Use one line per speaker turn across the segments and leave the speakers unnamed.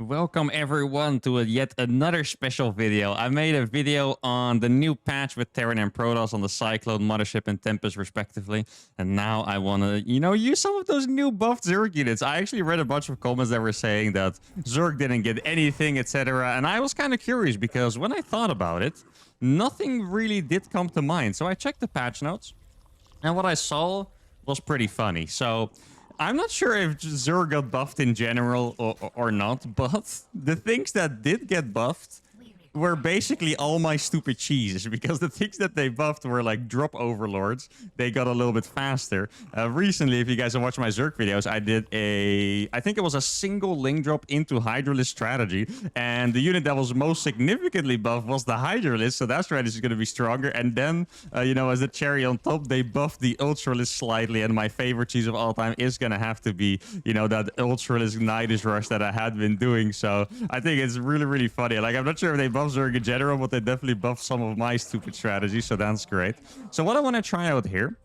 Welcome everyone to yet another special video. I made a video on the new patch with Terran and Protoss on the Cyclone, Mothership, and Tempest respectively. And now I want to, use some of those new buffed Zerg units. I actually read a bunch of comments that were saying that Zerg didn't get anything, etc. And I was kind of curious because when I thought about it, nothing really did come to mind. So I checked the patch notes and what I saw was pretty funny. So I'm not sure if Zerg got buffed in general or not, but the things that did get buffed were basically all my stupid cheeses, because the things that they buffed were like drop overlords. They got a little bit faster. Recently, if you guys have watched my Zerg videos, I did I think it was a single link drop into Hydralisk strategy, and the unit that was most significantly buffed was the Hydralisk, so that strategy is going to be stronger. And then, as the cherry on top, they buffed the Ultralisk slightly, and my favorite cheese of all time is going to have to be, that Ultralisk Nidus Rush that I had been doing. So I think it's really, really funny. Like, I'm not sure if they buffed Zerg in general, but they definitely buffed some of my stupid strategies, so that's great. So what I want to try out here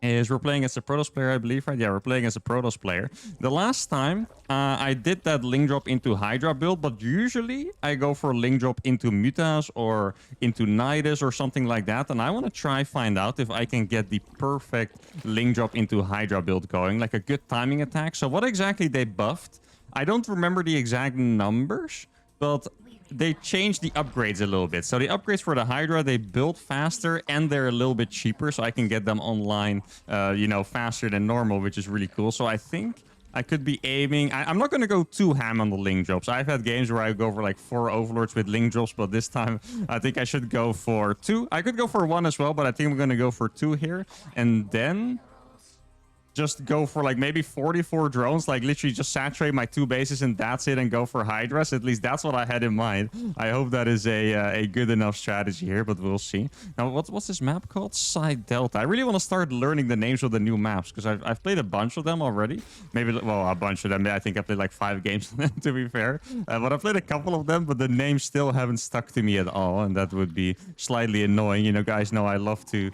is we're playing as a Protoss player, I believe, right? Yeah, we're playing as a Protoss player. The last time I did that link drop into Hydra build, but usually I go for link drop into Mutas or into Nidus or something like that. And I want to try find out if I can get the perfect link drop into Hydra build going, like a good timing attack. So what exactly they buffed, I don't remember the exact numbers, but they changed the upgrades a little bit. So the upgrades for the Hydra, they build faster and they're a little bit cheaper, so I can get them online, faster than normal, which is really cool. So I think I could be aiming. I'm not going to go too ham on the link drops. I've had games where I go for like 4 overlords with link drops, but this time I think I should go for 2. I could go for 1 as well, but I think I'm going to go for 2 here. And then just go for like maybe 44 drones, like literally just saturate my 2 bases and that's it, and go for Hydras. At least that's what I had in mind. I hope that is a good enough strategy here, but we'll see. Now, what's this map called? Side Delta. I really want to start learning the names of the new maps, because I've played a bunch of them already. Maybe, well, a bunch of them. I think I played like 5 games of them, to be fair. But I played a couple of them, but the names still haven't stuck to me at all, and that would be slightly annoying. Guys know I love to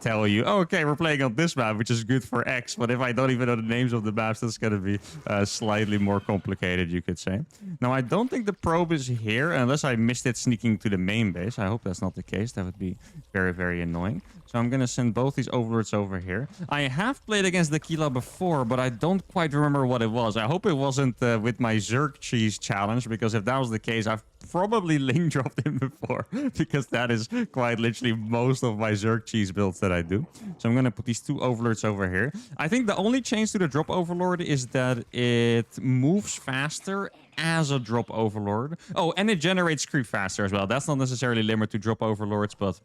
tell you, oh, okay, we're playing on this map, which is good for X. But if I don't even know the names of the maps, that's going to be slightly more complicated, you could say. Now, I don't think the probe is here, unless I missed it sneaking to the main base. I hope that's not the case. That would be very, very annoying. So I'm going to send both these overlords over here. I have played against the Kila before, but I don't quite remember what it was. I hope it wasn't with my Zerg cheese challenge, because if that was the case, I've probably link dropped him before, because that is quite literally most of my Zerg cheese builds that I do. So I'm going to put these 2 overlords over here. I think the only change to the drop overlord is that it moves faster as a drop overlord. Oh, and it generates creep faster as well. That's not necessarily limited to drop overlords, but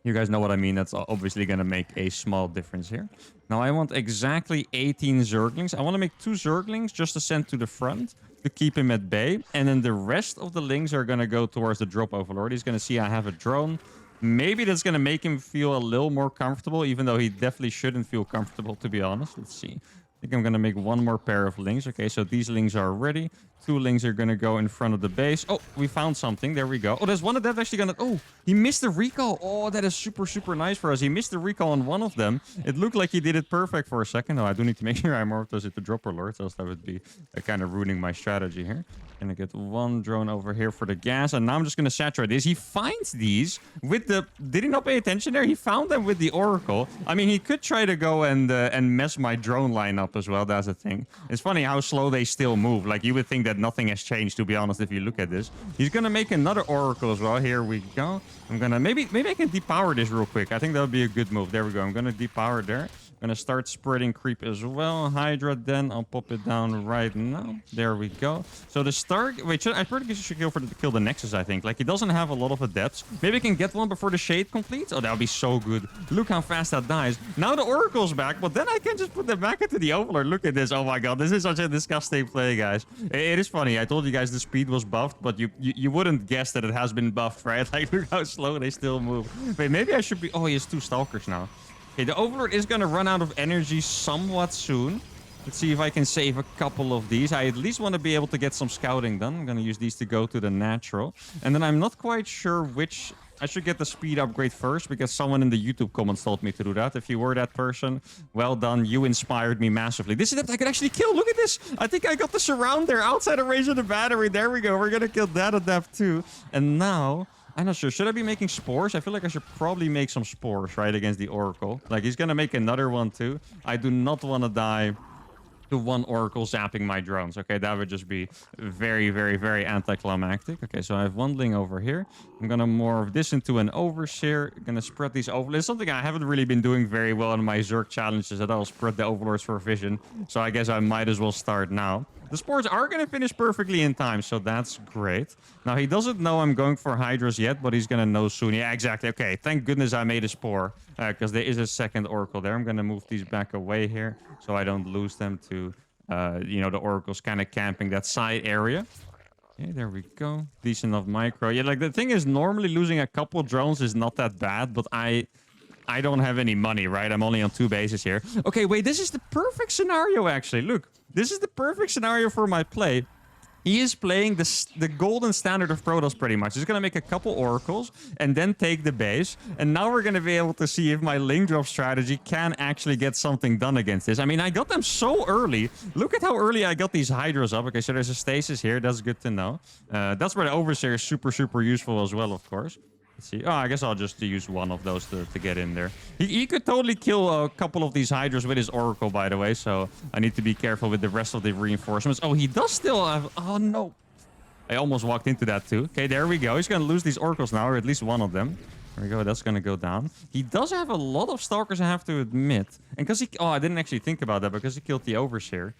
you guys know what I mean. That's obviously going to make a small difference here. Now, I want exactly 18 Zerglings. I want to make 2 Zerglings just to send to the front to keep him at bay. And then the rest of the links are going to go towards the drop overlord. He's going to see I have a drone. Maybe that's going to make him feel a little more comfortable, even though he definitely shouldn't feel comfortable, to be honest. Let's see. I think I'm going to make 1 more pair of links. Okay, so these links are ready. 2 links are going to go in front of the base. Oh, we found something. There we go. Oh, there's one of them actually going to... Oh, he missed the recall. Oh, that is super, super nice for us. He missed the recall on one of them. It looked like he did it perfect for a second. Oh, I do need to make sure I morph those into dropper lords, else that would be kind of ruining my strategy here. Gonna get 1 drone over here for the gas, and now I'm just gonna saturate this. He finds these with the... Did he not pay attention there? He found them with the Oracle. I mean, he could try to go and mess my drone line up as well. That's the thing. It's funny how slow they still move. Like, you would think that nothing has changed, to be honest, if you look at this. He's gonna make another Oracle as well. Here we go. I'm gonna... Maybe I can depower this real quick. I think that would be a good move. There we go. I'm gonna depower there. Gonna start spreading creep as well. Hydra, then I'll pop it down right now. There we go. So the Stark... Wait, I pretty should kill the Nexus, I think. Like, he doesn't have a lot of adepts. Maybe I can get one before the Shade completes. Oh, that would be so good. Look how fast that dies. Now the Oracle's back, but then I can just put them back into the Overlord. Look at this. Oh my god, this is such a disgusting play, guys. It is funny. I told you guys the speed was buffed, but you wouldn't guess that it has been buffed, right? Like, look how slow they still move. Wait, maybe I should be... Oh, he has 2 Stalkers now. Okay, the Overlord is going to run out of energy somewhat soon. Let's see if I can save a couple of these. I at least want to be able to get some scouting done. I'm going to use these to go to the natural. And then I'm not quite sure which I should get the speed upgrade first because someone in the YouTube comments told me to do that. If you were that person, well done. You inspired me massively. This is that I could actually kill. Look at this. I think I got the surround there outside of range of the battery. There we go. We're going to kill that at depth too. And now, I'm not sure. Should I be making spores? I feel like I should probably make some spores, right, against the Oracle. Like, he's going to make another one too. I do not want to die to one Oracle zapping my drones. Okay, that would just be very, very, very anticlimactic. Okay, so I have one Ling over here. I'm gonna morph this into an Overseer. Gonna spread these overlords. It's something I haven't really been doing very well in my Zerg challenges at all. Spread the overlords for vision. So I guess I might as well start now. The spores are going to finish perfectly in time, so that's great. Now, he doesn't know I'm going for Hydras yet, but he's going to know soon. Yeah, exactly. Okay, thank goodness I made a spore, because there is a second Oracle there. I'm going to move these back away here, so I don't lose them to, you know, the Oracles kind of camping that side area. Okay, there we go. Decent enough micro. Yeah, like, the thing is, normally losing a couple drones is not that bad, but I don't have any money, right? I'm only on 2 bases here. Okay, wait, this is the perfect scenario, actually. Look, this is the perfect scenario for my play. He is playing the golden standard of Protoss pretty much. He's going to make a couple Oracles and then take the base. And now we're going to be able to see if my link drop strategy can actually get something done against this. I mean, I got them so early. Look at how early I got these Hydras up. Okay, so there's a stasis here. That's good to know. That's where the Overseer is super, super useful as well, of course. Let's see. Oh, I guess I'll just use one of those to get in there. He could totally kill a couple of these Hydras with his Oracle, by the way. So I need to be careful with the rest of the reinforcements. Oh, he does still have... Oh, no. I almost walked into that, too. Okay, there we go. He's going to lose these Oracles now, or at least one of them. There we go. That's going to go down. He does have a lot of Stalkers, I have to admit. And because he... Oh, I didn't actually think about that because he killed the Overseer.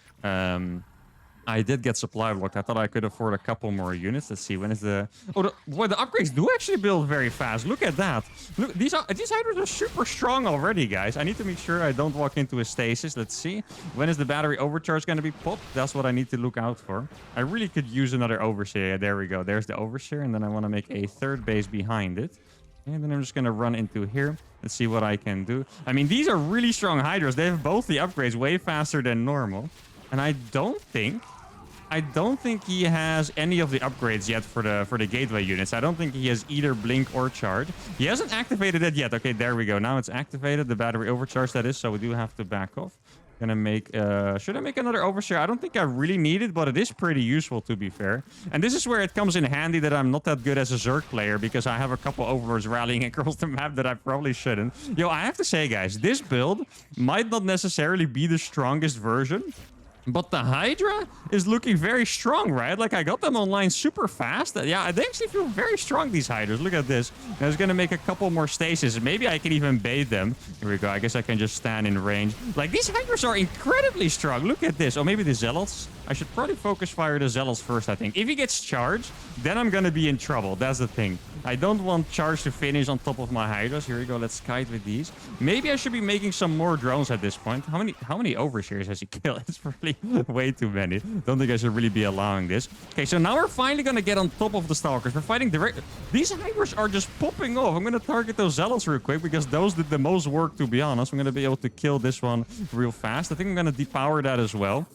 I did get supply blocked. I thought I could afford a couple more units. Let's see. When is the... Oh, boy, the upgrades do actually build very fast. Look at that. Look, these Hydras are super strong already, guys. I need to make sure I don't walk into a stasis. Let's see. When is the battery overcharge going to be popped? That's what I need to look out for. I really could use another Overseer. There we go. There's the Overseer. And then I want to make a third base behind it. And then I'm just going to run into here. Let's see what I can do. I mean, these are really strong Hydras. They have both the upgrades way faster than normal. And I don't think he has any of the upgrades yet for the gateway units. I don't think he has either blink or charge. He hasn't activated it yet. Okay, there we go. Now it's activated. The battery overcharge, that is. So we do have to back off. Gonna make... should I make another Overseer? I don't think I really need it, but it is pretty useful, to be fair. And this is where it comes in handy that I'm not that good as a Zerg player, because I have a couple Overlords rallying across the map that I probably shouldn't. Yo, I have to say, guys, this build might not necessarily be the strongest version, but the Hydra is looking very strong, right? Like, I got them online super fast. Yeah, they actually feel very strong, these Hydras. Look at this. I was going to make a couple more stasis. Maybe I can even bait them. Here we go. I guess I can just stand in range. Like, these Hydras are incredibly strong. Look at this. Oh, maybe the Zealots. I should probably focus fire the Zealots first, I think. If he gets charged, then I'm going to be in trouble. That's the thing. I don't want charge to finish on top of my Hydras. Here we go. Let's kite with these. Maybe I should be making some more drones at this point. How many Overseers has he killed? It's probably way too many. Don't think I should really be allowing this. Okay, so now we're finally going to get on top of the Stalkers. We're fighting direct... These Hydras are just popping off. I'm going to target those Zealots real quick because those did the most work, to be honest. I'm going to be able to kill this one real fast. I think I'm going to depower that as well.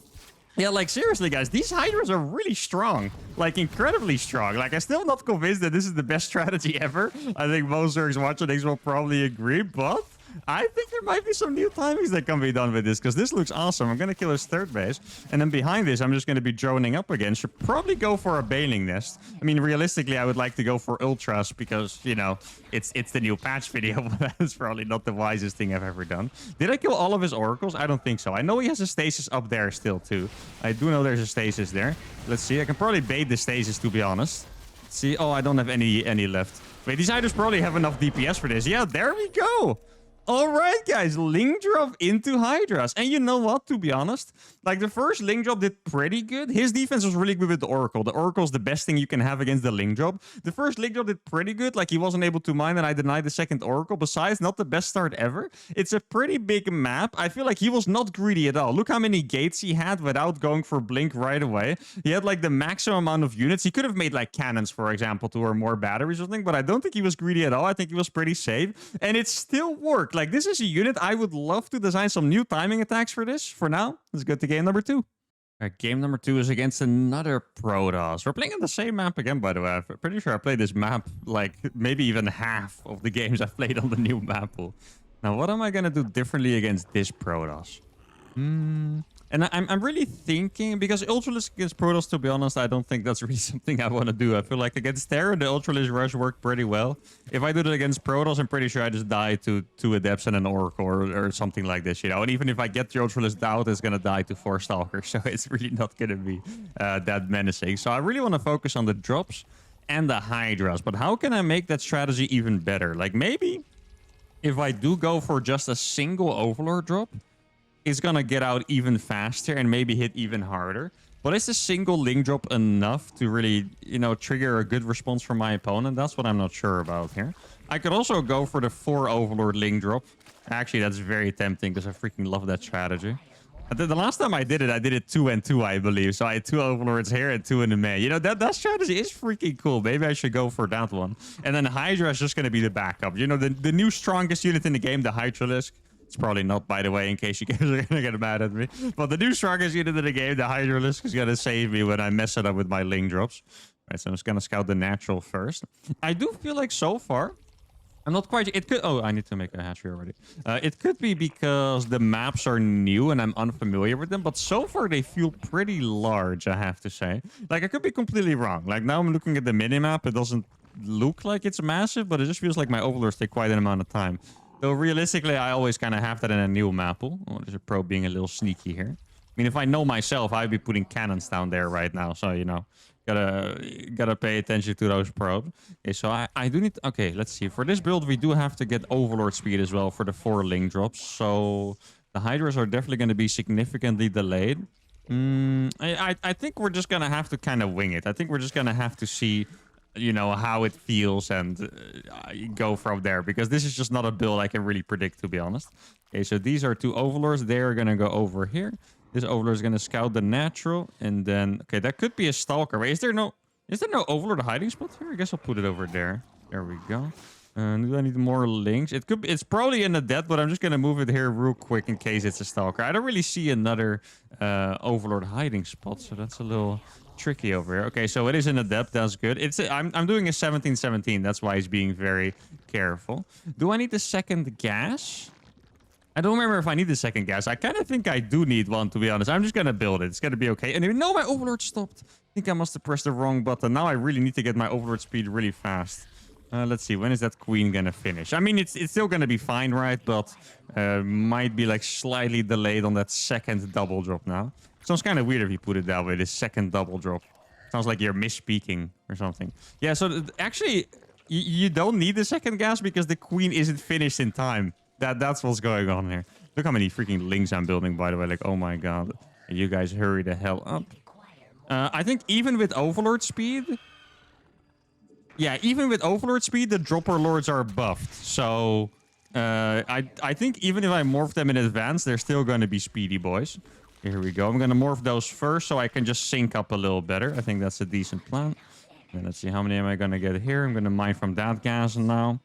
Yeah, like, seriously, guys, these Hydras are really strong. Like, incredibly strong. Like, I'm still not convinced that this is the best strategy ever. I think most Zergs watching this will probably agree, but I think there might be some new timings that can be done with this, because this looks awesome. I'm going to kill his third base, and then behind this, I'm just going to be droning up again. Should probably go for a Bailing Nest. I mean, realistically, I would like to go for Ultras, because, you know, it's the new patch video, but that's probably not the wisest thing I've ever done. Did I kill all of his Oracles? I don't think so. I know he has a stasis up there still, too. I do know there's a stasis there. Let's see. I can probably bait the stasis, to be honest. Let's see. Oh, I don't have any left. Wait, these Hydras probably have enough DPS for this. Yeah, there we go. All right, guys, link drop into Hydras. And you know what, to be honest? Like, the first link drop did pretty good. His defense was really good with the Oracle. The Oracle is the best thing you can have against the link drop. The first link drop did pretty good. Like, he wasn't able to mine, and I denied the second Oracle. Besides, not the best start ever. It's a pretty big map. I feel like he was not greedy at all. Look how many gates he had without going for blink right away. He had, like, the maximum amount of units. He could have made, like, cannons, for example, to or more batteries or something, but I don't think he was greedy at all. I think he was pretty safe, and it still worked. Like, this is a unit I would love to design some new timing attacks for this. For now, let's go to game number 2. Game number 2 is against another Protoss. We're playing on the same map again, by the way. I'm pretty sure I played this map like maybe even half of the games I've played on the new map pool. Now, what am I going to do differently against this Protoss? And I'm really thinking, because Ultralisk against Protoss, to be honest, I don't think that's really something I want to do. I feel like against Terra, the Ultralisk Rush worked pretty well. If I do that against Protoss, I'm pretty sure I just die to 2 Adepts and an Oracle or something like this, you know. And even if I get the Ultralisk out, it's going to die to 4 Stalkers. So it's really not going to be that menacing. So I really want to focus on the drops and the Hydras. But how can I make that strategy even better? Like maybe if I do go for just a single Overlord drop, it's gonna get out even faster and maybe hit even harder. But is the single link drop enough to really, you know, trigger a good response from my opponent? That's what I'm not sure about here. I could also go for the 4 Overlord link drop. Actually, that's very tempting because I freaking love that strategy. The last time I did it 2 and 2, I believe. So I had 2 Overlords here and 2 in the main. You know, that strategy is freaking cool. Maybe I should go for that one. And then Hydra is just going to be the backup. You know, the new strongest unit in the game, the Hydralisk. It's probably not, by the way, in case you guys are going to get mad at me. But the new strongest unit in the game, the Hydralisk, is going to save me when I mess it up with my link drops. All right, so I'm just going to scout the natural first. I do feel like so far, I'm not quite... It could... Oh, I need to make a hatchery already. It could be because the maps are new and I'm unfamiliar with them. But so far, they feel pretty large, I have to say. Like, I could be completely wrong. Like, now I'm looking at the minimap. It doesn't look like it's massive, but it just feels like my overlords take quite an amount of time. Though realistically, I always kind of have that in a new map pool. Oh, there's a probe being a little sneaky here. I mean, if I know myself, I'd be putting cannons down there right now. So, you know, gotta pay attention to those probes. Okay, so I do need... Okay, let's see. For this build, we do have to get Overlord speed as well for the 4 link drops. So the Hydras are definitely going to be significantly delayed. I think we're just going to have to kind of wing it. I think we're just going to have to see... you know, how it feels and go from there, because this is just not a build I can really predict, to be honest. Okay, so these are 2 Overlords. They're gonna go over here. This Overlord is gonna scout the natural, and then okay, that could be a Stalker. Wait, is there no Overlord hiding spot here? I guess I'll put it over there. There we go. Do I need more links? It's probably in the dead, but I'm just gonna move it here real quick in case it's a Stalker. I don't really see another Overlord hiding spot, so that's a little tricky over here. Okay, so it is in a depth. That's good. I'm doing a 17-17. That's why he's being very careful. Do I need the second gas? I don't remember if I need the second gas. I kind of think I do need one, to be honest. I'm just gonna build it. It's gonna be okay. And no, my Overlord stopped. I think I must have pressed the wrong button. Now I really need to get my Overlord speed really fast. Let's see. When is that queen gonna finish? I mean, it's still gonna be fine, right? But might be like slightly delayed on that second double drop now. Sounds kind of weird if you put it that way, this second double drop. Sounds like you're misspeaking or something. Yeah, so actually, you don't need the second gas because the queen isn't finished in time. That's what's going on here. Look how many freaking links I'm building, by the way. Like, oh my god. You guys hurry the hell up. I think even with Overlord speed... Yeah, even with Overlord speed, the Dropper Lords are buffed. So, I think even if I morph them in advance, they're still going to be speedy boys. Here we go. I'm going to morph those first so I can just sync up a little better. I think that's a decent plan. And let's see, how many am I going to get here? I'm going to mine from that gas now.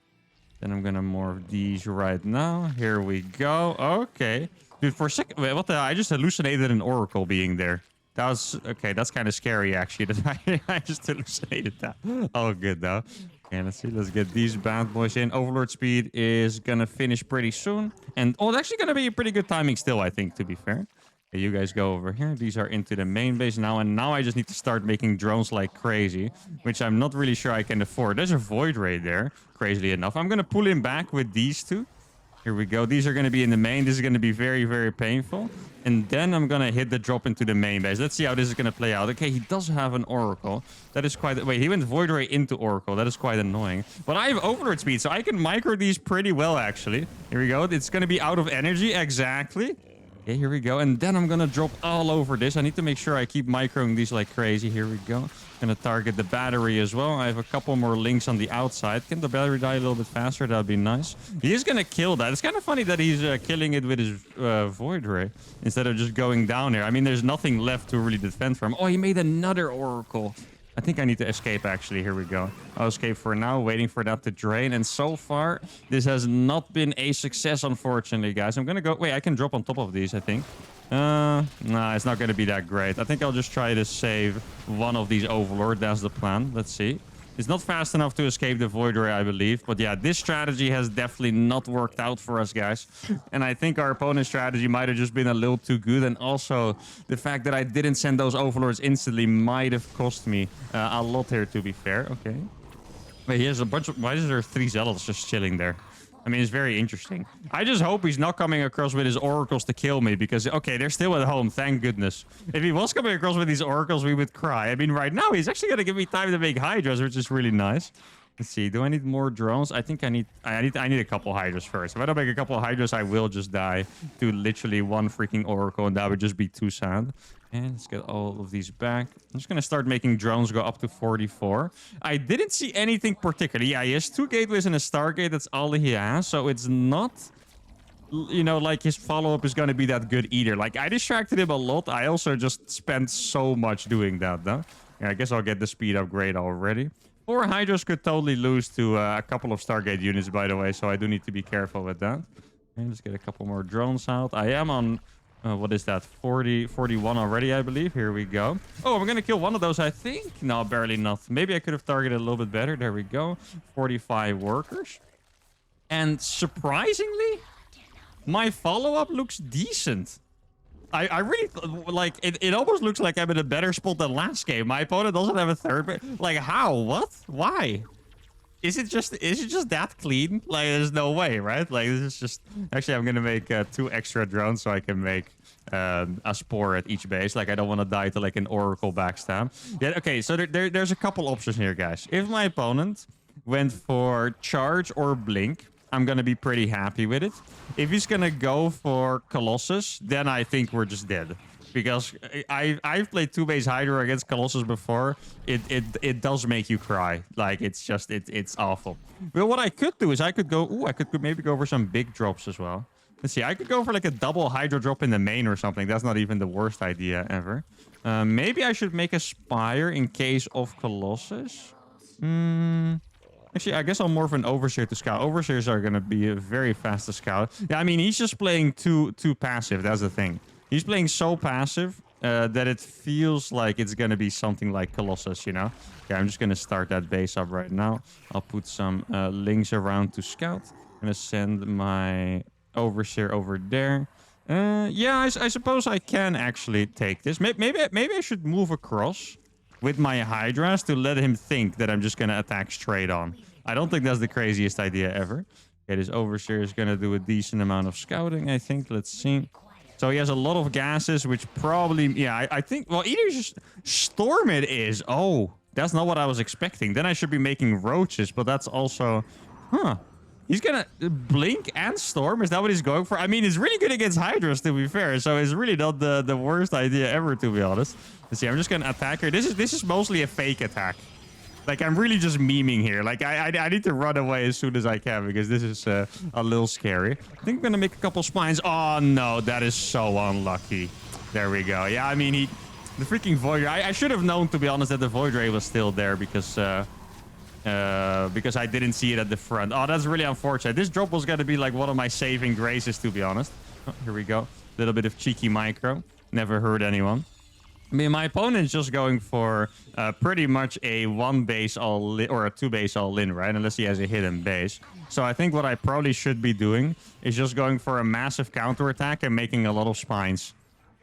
Then I'm going to morph these right now. Here we go. Okay. Dude, for a second... Wait, what the... I just hallucinated an Oracle being there. That was... Okay, that's kind of scary, actually. That I just hallucinated that. Oh, good, though. Okay, let's see. Let's get these bad boys in. Overlord speed is going to finish pretty soon. And... Oh, it's actually going to be a pretty good timing still, I think, to be fair. Okay, you guys go over here. These are into the main base now. And now I just need to start making drones like crazy, which I'm not really sure I can afford. There's a Void Ray there, crazily enough. I'm going to pull him back with these 2. Here we go. These are going to be in the main. This is going to be very, very painful. And then I'm going to hit the drop into the main base. Let's see how this is going to play out. Okay, he does have an Oracle. That is quite... Wait, he went Void Ray into Oracle. That is quite annoying. But I have Overlord speed, so I can micro these pretty well, actually. Here we go. It's going to be out of energy. Exactly. Okay, here we go. And then I'm going to drop all over this. I need to make sure I keep microing these like crazy. Here we go. Going to target the battery as well. I have a couple more links on the outside. Can the battery die a little bit faster? That would be nice. He is going to kill that. It's kind of funny that he's killing it with his Void Ray instead of just going down here. I mean, there's nothing left to really defend from. Oh, he made another Oracle. I think I need to escape, actually. Here we go. I'll escape for now, waiting for that to drain. And so far, this has not been a success, unfortunately, guys. I'm going to go... Wait, I can drop on top of these, I think. Nah, it's not going to be that great. I think I'll just try to save one of these Overlord. That's the plan. Let's see. It's not fast enough to escape the Void Ray, I believe. But yeah, this strategy has definitely not worked out for us, guys. And I think our opponent's strategy might have just been a little too good. And also, the fact that I didn't send those Overlords instantly might have cost me a lot here, to be fair. Okay. Wait, here's a bunch of... Why is there 3 Zealots just chilling there? I mean, it's very interesting. I just hope he's not coming across with his oracles to kill me because, okay, they're still at home, thank goodness. If he was coming across with these oracles, we would cry. I mean, right now, he's actually going to give me time to make Hydras, which is really nice. Let's see, do I need more drones? I think I need a couple Hydras first. If I don't make a couple Hydras, I will just die to literally one freaking oracle, and that would just be too sad. And let's get all of these back. I'm just going to start making drones go up to 44. I didn't see anything particular. Yeah, he has 2 gateways and a Stargate. That's all he has. So it's not, you know, like his follow-up is going to be that good either. Like, I distracted him a lot. I also just spent so much doing that, though. Yeah, I guess I'll get the speed upgrade already. 4 Hydras could totally lose to a couple of Stargate units, by the way. So I do need to be careful with that. And let's get a couple more drones out. I am on... what is that? 41 already, I believe. Here we go. Oh, I'm going to kill one of those, I think. No, barely not. Maybe I could have targeted a little bit better. There we go. 45 workers. And surprisingly, my follow-up looks decent. I really, like, it almost looks like I'm in a better spot than last game. My opponent doesn't have a third. Like, how? What? Why? Is it just that clean? Like, there's no way, right? Like, this is just... Actually, I'm going to make 2 extra drones so I can make a Spore at each base. Like, I don't want to die to, like, an Oracle backstab. Yeah, okay, so there's a couple options here, guys. If my opponent went for Charge or Blink, I'm going to be pretty happy with it. If he's going to go for Colossus, then I think we're just dead. Because I've played 2-base Hydra against Colossus before. It does make you cry. Like, it's just, it's awful. But what I could do is I could go... Ooh, I could maybe go for some big drops as well. Let's see. I could go for like a double Hydra drop in the main or something. That's not even the worst idea ever. Maybe I should make a Spire in case of Colossus. Actually, I guess I'll morph an Overseer to scout. Overseers are going to be very fast to scout. Yeah, I mean, he's just playing too passive. That's the thing. He's playing so passive that it feels like it's going to be something like Colossus, you know? Yeah, I'm just going to start that base up right now. I'll put some links around to scout. I'm going to send my Overseer over there. Yeah, I suppose I can actually take this. Maybe I should move across with my Hydras to let him think that I'm just going to attack straight on. I don't think that's the craziest idea ever. Okay, this Overseer is going to do a decent amount of scouting, I think. Let's see. So he has a lot of gases, which probably... Yeah, I think... Well, either just Storm it is. Oh, that's not what I was expecting. Then I should be making Roaches, but that's also... Huh. He's gonna Blink and Storm? Is that what he's going for? I mean, he's really good against Hydras, to be fair. So it's really not the worst idea ever, to be honest. Let's see, I'm just gonna attack her. This is mostly a fake attack. Like, I'm really just memeing here. Like, I need to run away as soon as I can because this is a little scary. I think I'm going to make a couple spines. Oh, no. That is so unlucky. There we go. Yeah, I mean, the freaking Void Ray. I should have known, to be honest, that the Void Ray was still there because I didn't see it at the front. Oh, that's really unfortunate. This drop was going to be, like, one of my saving graces, to be honest. Oh, here we go. A little bit of cheeky micro. Never hurt anyone. I mean, my opponent's just going for pretty much a 1-base all-in or a 2-base all-in, right? Unless he has a hidden base. So I think what I probably should be doing is just going for a massive counterattack and making a lot of spines.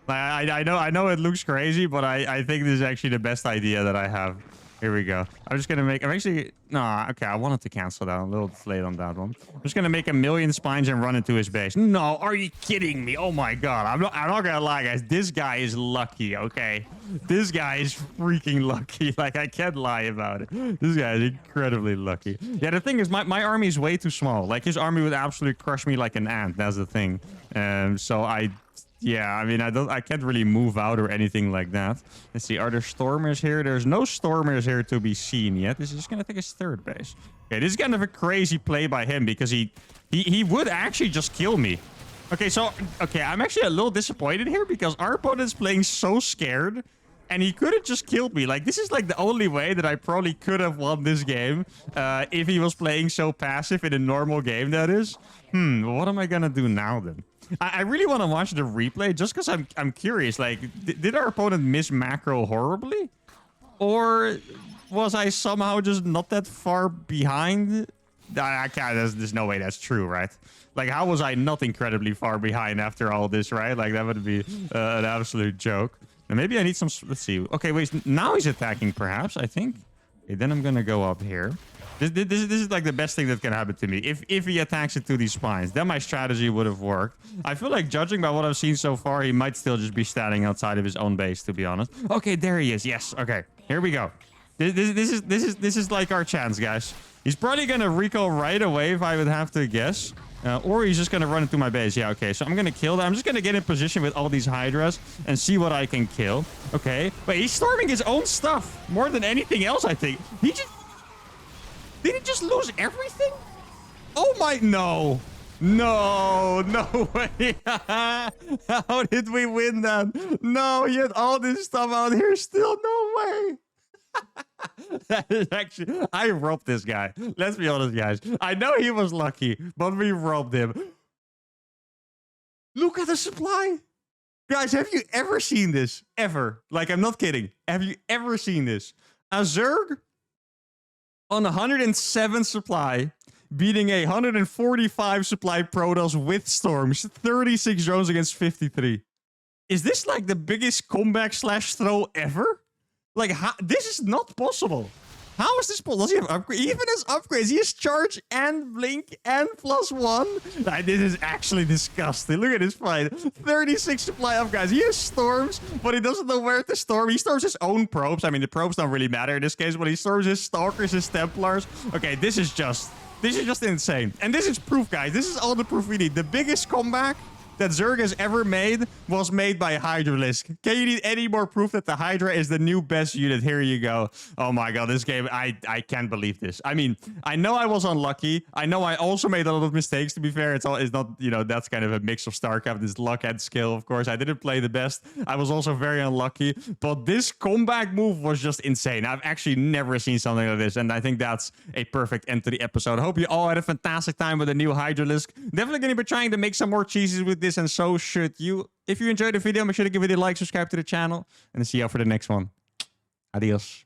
I know it looks crazy, but I think this is actually the best idea that I have. Here we go. I'm just going to make... I'm actually... No, okay, I wanted to cancel that. I'm a little late on that one. I'm just going to make 1,000,000 spines and run into his base. No, are you kidding me? Oh my god. I'm not going to lie, guys. This guy is lucky, okay? This guy is freaking lucky. Like, I can't lie about it. This guy is incredibly lucky. Yeah, the thing is, my army is way too small. Like, his army would absolutely crush me like an ant. That's the thing. So yeah, I mean, I can't really move out or anything like that. Let's see, are there Stormers here? There's no Stormers here to be seen yet. This is just gonna take his 3rd base. Okay, this is kind of a crazy play by him because he would actually just kill me. Okay, so I'm actually a little disappointed here because our opponent's playing so scared and he could have just killed me. Like, this is like the only way that I probably could have won this game if he was playing so passive in a normal game, that is. What am I gonna do now then? I really want to watch the replay just because I'm curious. Like, did our opponent miss macro horribly? Or was I somehow just not that far behind? I can't, there's no way that's true, right? Like, how was I not incredibly far behind after all this, right? Like, that would be an absolute joke. And maybe I need some... Let's see. Okay, wait. Now he's attacking, perhaps, I think. Okay, then I'm going to go up here. This is like the best thing that can happen to me. If he attacks it to these spines, then my strategy would have worked. I feel like, judging by what I've seen so far, he might still just be standing outside of his own base, to be honest. Okay, there he is. Yes. Okay, here we go. This is like our chance, guys. He's probably going to recall right away, if I would have to guess. Or he's just going to run into my base. Yeah, okay. So I'm going to kill that. I'm just going to get in position with all these Hydras and see what I can kill. Okay. But he's storming his own stuff more than anything else, I think. Did he just lose everything? Oh my... No. No. No way. How did we win that? No, he had all this stuff out here still. No way. That is actually... I robbed this guy. Let's be honest, guys. I know he was lucky, but we robbed him. Look at the supply. Guys, have you ever seen this? Ever? Like, I'm not kidding. Have you ever seen this? A Zerg on 107 supply, beating a 145 supply Protoss with Storms. 36 drones against 53. Is this like the biggest comeback slash throw ever? Like, this is not possible. How is this possible? Does he have upgrade? Even his upgrades, he has charge and blink and +1. Like, this is actually disgusting. Look at this fight. 36 supply up, guys. He has storms, but he doesn't know where to storm. He storms his own probes. I mean, the probes don't really matter in this case, but he storms his stalkers, his Templars. Okay, this is just insane. And this is proof, guys. This is all the proof we need. The biggest comeback that Zerg has ever made was made by Hydralisk. Can you need any more proof that the Hydra is the new best unit? Here you go. Oh my god, this game, I can't believe this. I mean, I know I was unlucky. I know I also made a lot of mistakes, to be fair. It's not, you know, that's kind of a mix of StarCraft, this luck and skill, of course. I didn't play the best. I was also very unlucky. But this comeback move was just insane. I've actually never seen something like this, and I think that's a perfect end to the episode. I hope you all had a fantastic time with the new Hydralisk. Definitely going to be trying to make some more cheeses with this, and so should you. If you enjoyed the video, make sure to give it a like, subscribe to the channel, and see you all for the next one. Adios.